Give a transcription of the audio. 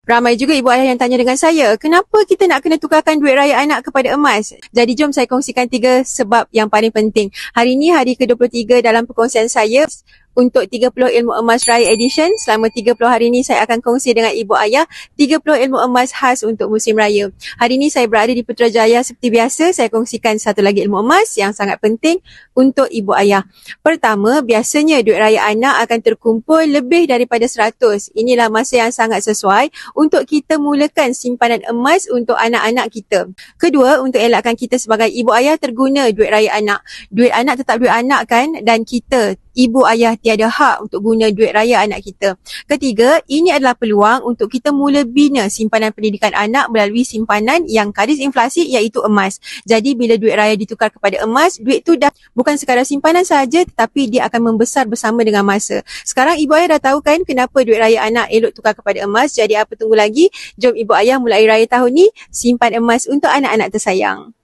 Ramai juga ibu ayah yang tanya dengan saya, kenapa kita nak kena tukarkan duit raya anak kepada emas? Jadi jom saya kongsikan 3 sebab yang paling penting. Hari ini hari ke-23 dalam perkongsian saya untuk 30 ilmu emas raya edition. Selama 30 hari ini saya akan kongsi dengan ibu ayah 30 ilmu emas khas untuk musim raya. Hari ini saya berada di Putrajaya seperti biasa. Saya kongsikan satu lagi ilmu emas yang sangat penting untuk ibu ayah. Pertama, biasanya duit raya anak akan terkumpul lebih daripada 100. Inilah masa yang sangat sesuai untuk kita mulakan simpanan emas untuk anak-anak kita. Kedua, untuk elakkan kita sebagai ibu ayah terguna duit raya anak. Duit anak tetap duit anak kan, dan kita ibu ayah tiada hak untuk guna duit raya anak kita. Ketiga, ini adalah peluang untuk kita mula bina simpanan pendidikan anak melalui simpanan yang kadis inflasi iaitu emas. Jadi bila duit raya ditukar kepada emas, duit tu dah bukan sekadar simpanan saja tetapi dia akan membesar bersama dengan masa. Sekarang ibu ayah dah tahu kan kenapa duit raya anak elok tukar kepada emas. Jadi apa tunggu lagi? Jom ibu ayah mulai raya tahun ni simpan emas untuk anak-anak tersayang.